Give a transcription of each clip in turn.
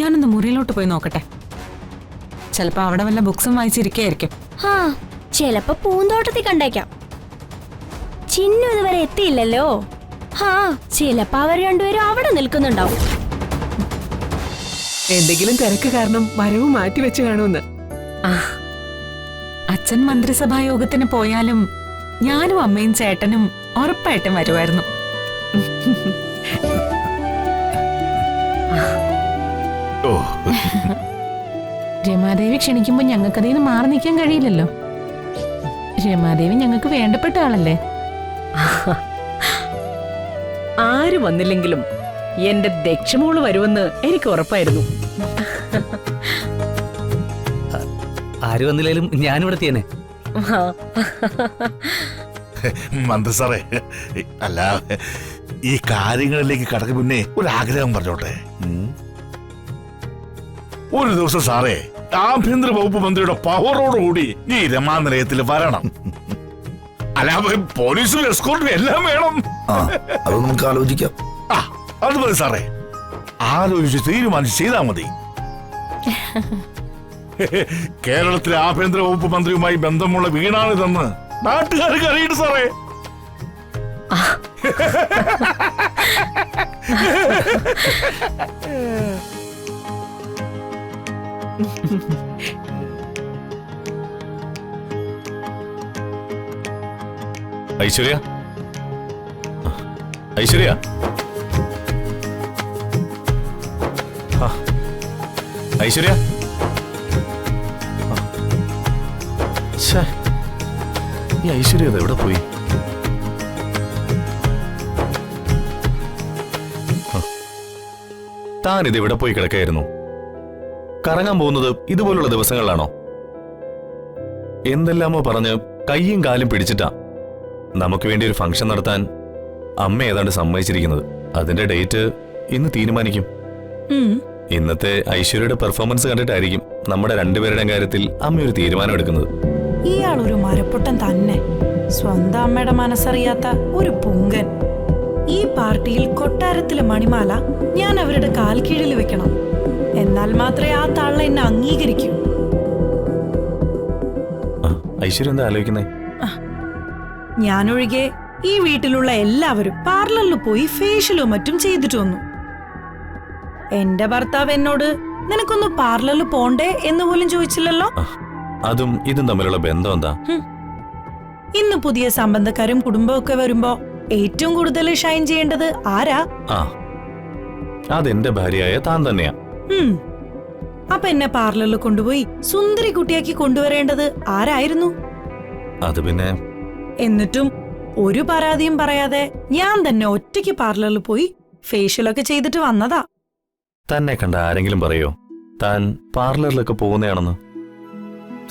ഞാനൊന്ന് മുറിയിലോട്ട് പോയി നോക്കട്ടെ. ചിലപ്പോ അവിടെ വല്ല ബുക്സും വായിച്ചിരിക്കായിരിക്കും. ആ ചിലപ്പോ പൂന്തോട്ടത്തിൽ കണ്ടേക്കാം. ചിന്നു ഇതുവരെ എത്തിയില്ലല്ലോ. ആ ചിലപ്പോ അവർ രണ്ടുപേരും അവിടെ നിൽക്കുന്നുണ്ടാവും. എന്തെങ്കിലും തിരക്ക് കാരണം വരവ് മാറ്റി വെച്ച് കാണുമെന്ന്. അച്ഛൻ മന്ത്രിസഭാ യോഗത്തിന് പോയാലും ഞാനും അമ്മയും ചേട്ടനും ഉറപ്പായിട്ടും വരുമായിരുന്നു. രമാദേവി ക്ഷണിക്കുമ്പോ ഞങ്ങൾക്കതിന് മാറി നിൽക്കാൻ കഴിയില്ലല്ലോ. രമാദേവി ഞങ്ങൾക്ക് വേണ്ടപ്പെട്ട ആളല്ലേ. ആര് വന്നില്ലെങ്കിലും എന്റെ ദക്ഷമോള് വരുമെന്ന് എനിക്ക് ഉറപ്പായിരുന്നു. ആര് വന്നില്ലേലും ഞാനിവിടെ എത്തിയേനെ. മന്ത്രി സാറേ, അല്ല ഈ കാര്യങ്ങളിലേക്ക് കടക്ക് മുന്നേ ഒരു ആഗ്രഹം പറഞ്ഞോട്ടെ. ഒരു ദിവസം സാറേ ആഭ്യന്തര വകുപ്പ് മന്ത്രിയുടെ പവറോടുകൂടി ഈ രമാനിലയത്തിൽ വരണം. അല്ല പോലീസും എസ്കോർട്ടും എല്ലാം വേണം. അത് നമുക്ക് ആലോചിക്കാം. അത് മതി സാറേ, ആലോചിച്ച് തീരുമാനിച്ച് ചെയ്താൽ മതി. കേരളത്തിലെ ആഭ്യന്തര വകുപ്പ് മന്ത്രിയുമായി ബന്ധമുള്ള വീണാണിതെന്ന് നാട്ടുകാർക്ക് അറിയിട്ട് സാറേ. ഐശ്വര്യ, ഐശ്വര്യ, ഐശ്വര്യ, ഈ ഐശ്വര്യ എവിടെ പോയി? താനിത് എവിടെ പോയി കിടക്കായിരുന്നു? കറങ്ങാൻ പോകുന്നത് ഇതുപോലുള്ള ദിവസങ്ങളിലാണോ? എന്തെല്ലാമോ പറഞ്ഞ് കയ്യും കാലും പിടിച്ചിട്ടാ നമുക്ക് വേണ്ടി ഒരു ഫംഗ്ഷൻ നടത്താൻ അമ്മ ഏതാണ്ട് സമ്മതിച്ചിരിക്കുന്നത്. അതിന്റെ ഡേറ്റ് ഇന്ന് തീരുമാനിക്കും. ഇന്നത്തെ ഐശ്വര്യയുടെ പെർഫോമൻസ് കണ്ടിട്ടായിരിക്കും നമ്മുടെ രണ്ടുപേരുടെയും കാര്യത്തിൽ അമ്മ ഒരു തീരുമാനം എടുക്കുന്നത്. ഇയാൾ ഒരു മരപ്പൊട്ടൻ തന്നെ. സ്വന്തം അമ്മയുടെ മനസ്സറിയാത്ത ഒരു പുങ്കൻ. ഈ പാർട്ടിയിൽ കൊട്ടാരത്തിലെ മണിമാല ഞാൻ അവരുടെ കാൽ കീഴിൽ വെക്കണം. എന്നാൽ മാത്രമേ ആ തള്ള എന്നെ അംഗീകരിക്കൂ. ഐശ്വര്യ എന്താ ആലോചിക്കുന്നേ? ഞാനൊഴികെ ഈ വീട്ടിലുള്ള എല്ലാവരും പാർലറിൽ പോയി ഫേഷ്യലും മറ്റും ചെയ്തിട്ട് വന്നു. എന്റെ ഭർത്താവ് എന്നോട് നിനക്കൊന്ന് പാർലറിൽ പോണ്ടേ എന്ന് പോലും ചോദിച്ചില്ലല്ലോ. അതും ഇതും തമ്മിലുള്ള ബന്ധം എന്താ? ഇന്ന് പുതിയ സംബന്ധക്കാരും കുടുംബമൊക്കെ വരുമ്പോ ഏറ്റവും കൂടുതൽ ഷൈൻ ചെയ്യേണ്ടത് ആരാ? അതെന്റെ ഭാര്യയായ താൻ തന്നെയാ. അപ്പൊ എന്നെ പാർലറിൽ കൊണ്ടുപോയി സുന്ദരി കുട്ടിയാക്കി കൊണ്ടുവരേണ്ടത് ആരായിരുന്നു? അത് പിന്നെ. എന്നിട്ടും ഒരു പരാതിയും പറയാതെ ഞാൻ തന്നെ ഒറ്റയ്ക്ക് പാർലറിൽ പോയി ഫേഷ്യലൊക്കെ ചെയ്തിട്ട് വന്നതാ. തന്നെ കണ്ട ആരെങ്കിലും പറയോ താൻ പാർലറിലൊക്കെ പോകുന്നതാണെന്ന്?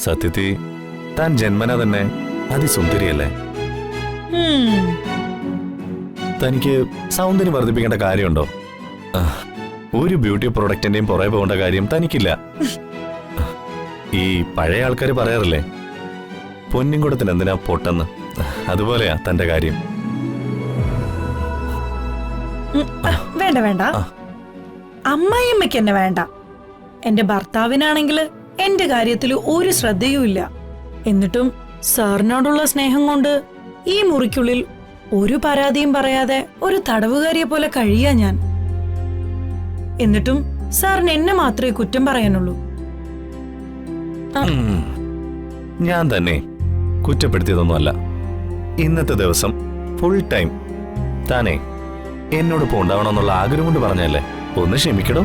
സത്യത്തിൽ താൻ ജന്മന തന്നെ അതിസുന്ദരിയല്ലേ? തനിക്ക് സൗന്ദര്യം വർദ്ധിപ്പിക്കേണ്ട കാര്യമുണ്ടോ? ഒരു ബ്യൂട്ടി പ്രൊഡക്റ്റിന്റെയും പുറകെ പോകേണ്ട കാര്യം തനിക്കില്ല. ഈ പഴയ ആൾക്കാർ പറയാറില്ലേ, പൊന്നിൻകുടത്തിന് എന്തിനാ പൊട്ടെന്ന്? അതുപോലെയാ തന്റെ കാര്യം. വേണ്ട വേണ്ട, അമ്മായിയമ്മയ്ക്ക് എന്നെ വേണ്ട. എന്റെ ഭർത്താവിനാണെങ്കിൽ എന്റെ കാര്യത്തിൽ ഒരു ശ്രദ്ധയും ഇല്ല. എന്നിട്ടും സാറിനോടുള്ള സ്നേഹം കൊണ്ട് ഈ മുറിക്കുള്ളിൽ ഒരു പരാതിയും പറയാതെ ഒരു തടവുകാരിയെ പോലെ കഴിയാ ഞാൻ. എന്നിട്ടും സാറിന് എന്നെ മാത്രമേ കുറ്റം പറയാനുള്ളൂ. ഞാൻ തന്നെ കുറ്റപ്പെടുത്തിയതൊന്നുമല്ല. ഇന്നത്തെ ദിവസം ഫുൾ ടൈം താനേ എന്നോടൊപ്പം ഉണ്ടാവണമെന്നുള്ള ആഗ്രഹം കൊണ്ട് പറഞ്ഞല്ലേ. ഒന്ന് ക്ഷമിക്കടോ.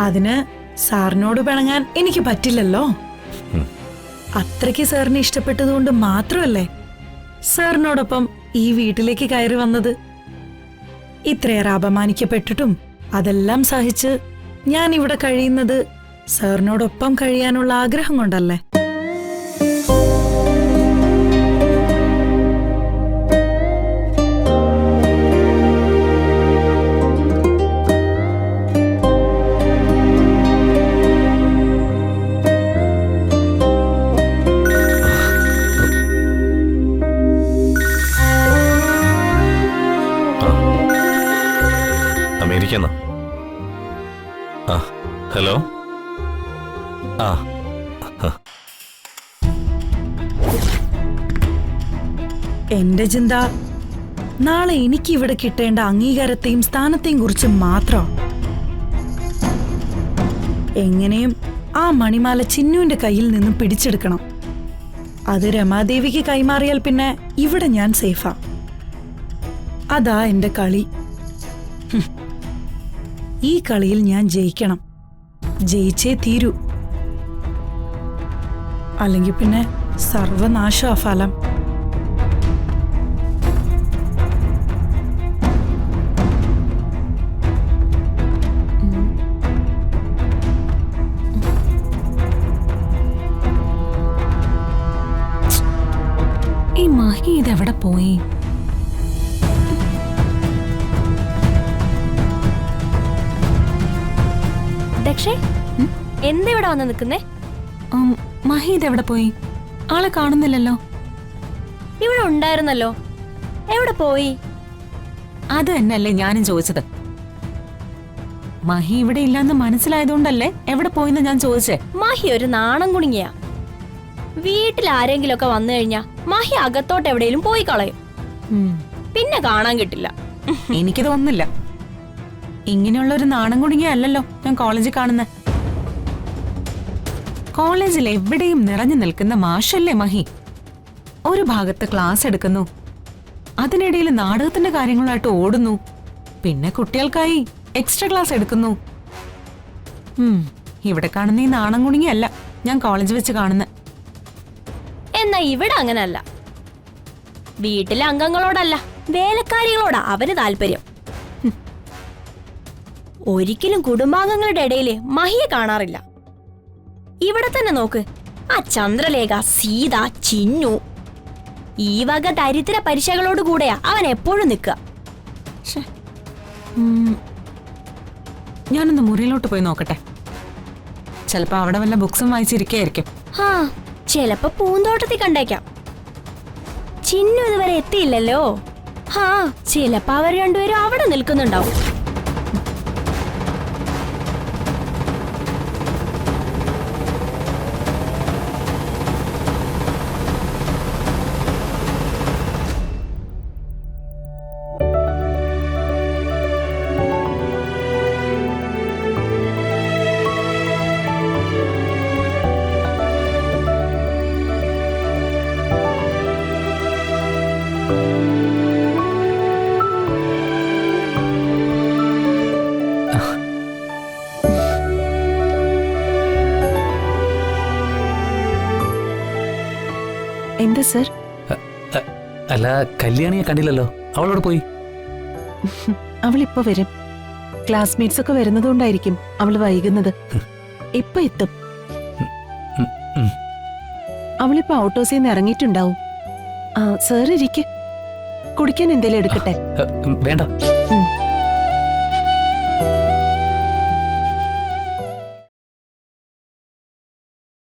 അതിന് സാറിനോട് പിണങ്ങാൻ എനിക്ക് പറ്റില്ലല്ലോ. അത്രയ്ക്ക് സാറിനെ ഇഷ്ടപ്പെട്ടതുകൊണ്ട് മാത്രമല്ലേ സാറിനോടൊപ്പം ഈ വീട്ടിലേക്ക് കയറി വന്നത്. ഇത്രയേറെ അപമാനിക്കപ്പെട്ടിട്ടും അതെല്ലാം സഹിച്ച് ഞാൻ ഇവിടെ കഴിയുന്നത് സാറിനോടൊപ്പം കഴിയാനുള്ള ആഗ്രഹം കൊണ്ടല്ലേ. ഇരിക്കുന്ന. ആ ഹലോ. ആ എന്റെ ചിന്ത നാളെ എനിക്ക് ഇവിടെ കിട്ടേണ്ട അംഗീകാരത്തെയും സ്ഥാനത്തെയും കുറിച്ച് മാത്രം. എങ്ങനെയും ആ മണിമാല ചിന്നുവിന്റെ കയ്യിൽ നിന്നും പിടിച്ചെടുക്കണം. അത് രമാദേവിക്ക് കൈമാറിയാൽ പിന്നെ ഇവിടെ ഞാൻ സേഫാ. അതാ എന്റെ കളി. ഈ കളിയിൽ ഞാൻ ജയിക്കണം. ജയിച്ചേ തീരൂ. അല്ലെങ്കിൽ പിന്നെ സർവനാശ ഫലം. ഈ മഹി ഇതെവിടെ പോയി? ദക്ഷേ, എന്താ ഇവിടെ വന്ന് നിൽക്കുന്നേ? മഹി ഇതെവിടെ പോയി? ആളെ കാണുന്നില്ലല്ലോ. ഇവിടെ ഉണ്ടായിരുന്നല്ലോ, എവിടെ പോയി? അത് തന്നെയല്ലേ ഞാനും ചോദിച്ചത്. മഹി ഇവിടെ ഇല്ലാന്ന് മനസ്സിലായതുകൊണ്ടല്ലേ എവിടെ പോയിന്ന് ഞാൻ ചോദിച്ചേ. മഹി ഒരു നാണം കുണുങ്ങിയാ. വീട്ടിൽ ആരെങ്കിലും ഒക്കെ വന്നു കഴിഞ്ഞാ മഹി അകത്തോട്ട് എവിടെയും പോയി കളയും. പിന്നെ കാണാൻ കിട്ടില്ല. എനിക്ക് തോന്നുന്നില്ല. ഇങ്ങനെയുള്ള ഒരു നാണം കുടുങ്ങിയല്ലോ ഞാൻ കോളേജിൽ കാണുന്ന. കോളേജിൽ എവിടെയും നിറഞ്ഞു നിൽക്കുന്ന മാഷല്ലേ മഹി. ഒരു ഭാഗത്ത് ക്ലാസ് എടുക്കുന്നു, അതിനിടയിൽ നാടകത്തിന്റെ കാര്യങ്ങളായിട്ട് ഓടുന്നു, പിന്നെ കുട്ടികൾക്കായി എക്സ്ട്രാ ക്ലാസ് എടുക്കുന്നു. ഇവിടെ കാണുന്ന ഈ നാണം കുടുങ്ങിയല്ല ഞാൻ കോളേജ് വെച്ച് കാണുന്ന. എന്നാ ഇവിടെ അങ്ങനല്ല. വീട്ടിലെ അംഗങ്ങളോടല്ല, വേലക്കാരികളോടാ അവന് താല്പര്യം. ഒരിക്കലും കുടുംബാംഗങ്ങളുടെ ഇടയില് മഹിയെ കാണാറില്ല. ഇവിടെ തന്നെ നോക്ക്, ആ ചന്ദ്രലേഖ, സീത, ചിന്നു, ഈ വക ദരിദ്ര പരീക്ഷകളോട് കൂടെയാ അവൻ എപ്പോഴും നിൽക്കുക. ഞാനൊന്ന് മുറിയിലോട്ട് പോയി നോക്കട്ടെ. ചിലപ്പോ അവിടെ വല്ല ബുക്സും വായിച്ചിരിക്കായിരിക്കും. ആ, ചിലപ്പോ പൂന്തോട്ടത്തിൽ കണ്ടേക്കാം. ചിന്നു ഇതുവരെ എത്തിയില്ലല്ലോ. ഹാ, ചിലപ്പോ അവർ രണ്ടുപേരും അവിടെ നിൽക്കുന്നുണ്ടാവും. എന്താ സർ? അല്ല, കല്യാണിയെ കണ്ടില്ലല്ലോ. അവളോട് പോയി. അവളിപ്പോ വരും. ക്ലാസ്മേറ്റ്സ് ഒക്കെ വരുന്നതുകൊണ്ടായിരിക്കും അവള് വൈകുന്നത്. ഇപ്പൊ എത്തും. അവളിപ്പോ ഔട്ടോസിൽ നിന്ന് ഇറങ്ങിയിട്ടുണ്ടാവും. സാർ ഇരിക്ക്, കുടിക്കാൻ എന്തേലും എടുക്കട്ടെ? വേണ്ട.